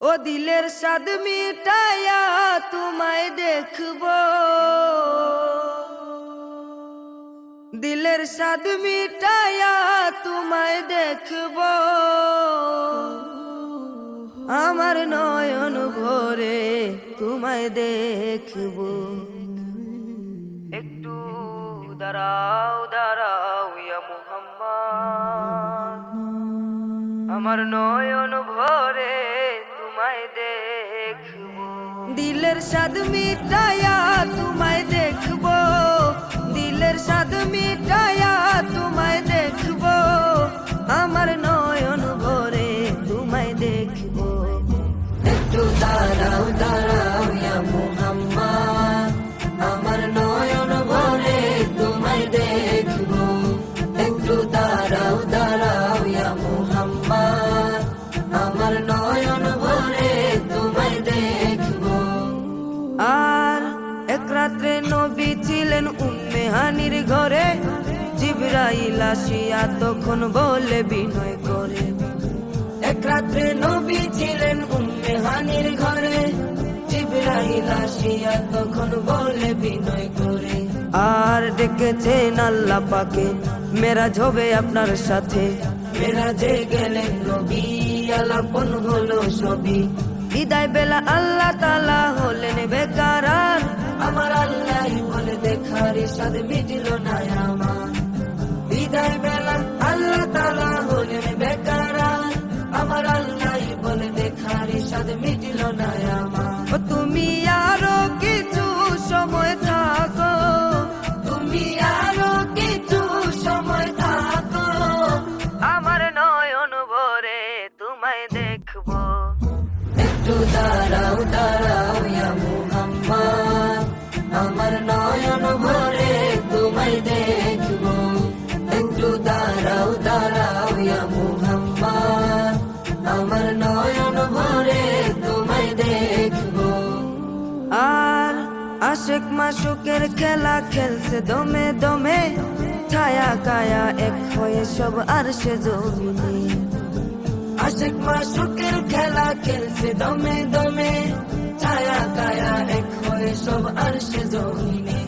ও দিলের স্বাদ মিটায়া তোমায় দেখবো, দিলের স্বাদ মিটায়া তোমায় দেখবো, আমার নয়ন ভরে তোমায় দেখবো। একটু দাঁড়াও দাঁড়াও ইয়া মুহাম্মদ, আমার নয়ন ভরে তোমায় দেখবো। দিলের স্বাদ মিটায়া তোমায় দেখবো, দিলের স্বাদ মিটায়া তোমায় দেখবো, আমার নয়ন ভরে তোমায় দেখবো। একটু দাঁড়াও দাঁড়াও ইয়া মুহাম্মদ, আমার নয়ন ভরে তোমায় দেখবো। একটু দাঁড়াও দাঁড়াও ইয়া মুহাম্মদ, আমার নয়ন ভরে তোমায় দেখবো। আর এক রাত্রে নবী ছিলেন উম্মে হানির ঘরে, জিবরাইল আসিয়া তখন বলে বিনয় করে। এক রাত্রে নবী ছিলেন উম্মে হানির ঘরে, জিবরাইল আসিয়া তখন বলে বিনয় করে। আর ডেকেছেন আল্লাহ পাকে, মেরাজ হবে আপনার সাথে। মেরাজে গেলেন নবী, আলাপন হলো সবই। বিদায় বেলা আল্লাহ তাআলা হলেন বেকারার, আমার আল্লাহ বলে দেখার স্বাদ মিটল না আমার। বিদায় বেলা আল্লাহ তাআলা হলেন বেকারার, আমার আল্লাহ বলে দেখার স্বাদ মিটল না আমার। তুমি আরো কিছু সময় থাকো, তুমি আরো কিছু সময় থাকো, আমার নয়ন ভরে তোমায় দেখবো। একটু দাঁড়াও দাঁড়াও ইয়া মুহাম্মদ, আমার নয়ন ভরে তোমায় দেখবো। একটু দাঁড়াও দাঁড়াও ইয়া মুহাম্মদ, আমার নয়ন ভরে তোমায় দেখবো। আর আশিক মাশুকের খেলা খেলছে দমে দমে, ছায়া কায়া এক হয়ে সব আরশে জমিনে। আশিক মাশুকের খেলা খেলছে দমে দমে, ছায়া কায়া এক হয়ে সব আরশে জমিনে।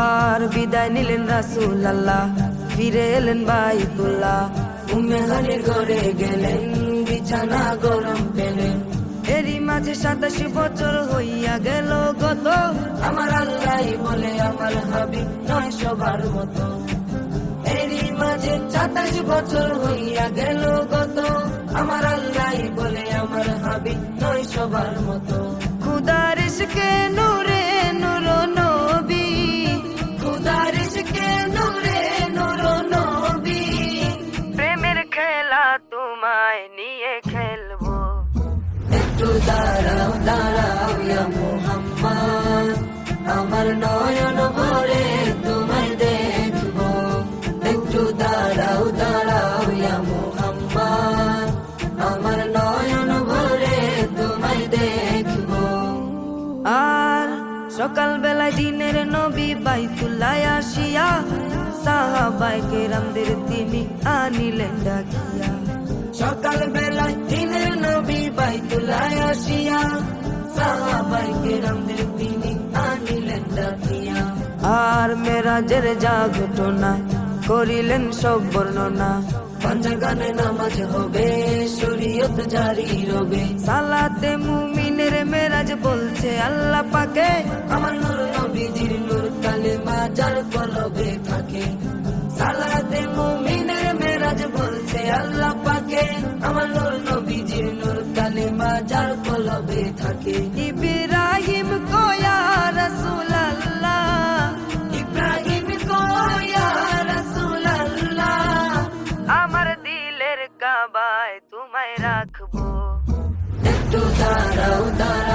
আর বিদায় নিলেন রাসূল আল্লাহ, ফিরে এলেন বাইতুল্লাহ। উম্মে হানির ঘরে গেলেন, বিছানা গরম পেলেন। এরই মাঝে 27 বছর হইয়া গেল গত, আমার আল্লাহ বলে আমার হাবিব নয় সবার মতো। এরই মাঝে 27 বছর হইয়া গেল গত, আমার আল্লাহ বলে আমার হাবিব নয় সবার মতো। খুদার ইশকে নূরে নূর নবী, খুদার ইশকে নূরে নূর নবী, প্রেমের খেলা তোমায় নিয়ে খেলবো। একটু দাঁড়াও দাঁড়াও ইয়া মুহাম্মদ, আমার নয়ন ভরে তোমায় দেখবো। একটু দাঁড়াও দাঁড়াও ইয়া মুহাম্মদ, আমার নয়ন ভরে তোমায় দেখবো। আর সকাল বেলায় দিনের নবী বাইতুল্লাহ আসিয়া, সাহাবায়ে কেরামদের তিনি আনিলেন ডাকিয়া। সকাল বেলায় দিনের নবী বাইতুল্লাহ আসিয়া, সাহাবায়ে কেরামদের তিনি আনিলেন ডাকিয়া। আর মেরাজের যা ঘটনা করিলেন সব বর্ণনা, পাঞ্জাগানে নামাজ হবে, শরীয়ত জারি রবে। সালাতে মুমিনের মেরাজ বলছে আল্লাহ পাকে, আমার নূর নবীজির নূর কালেমা যার কলবে থাকে। সালাতে মুমিনের মেরাজ বলছে আল্লাহ পাকে, আমার নূর নবীজির নূর কালেমা যার কলবে থাকে। ইব্রাহিম কো ইয়া রাসূলুল্লাহ, ইব্রাহিম কো ইয়া রাসূলুল্লাহ, আমার দিলের কাবায় তোমায় রাখবো। একটু দাঁড়াও দাঁড়াও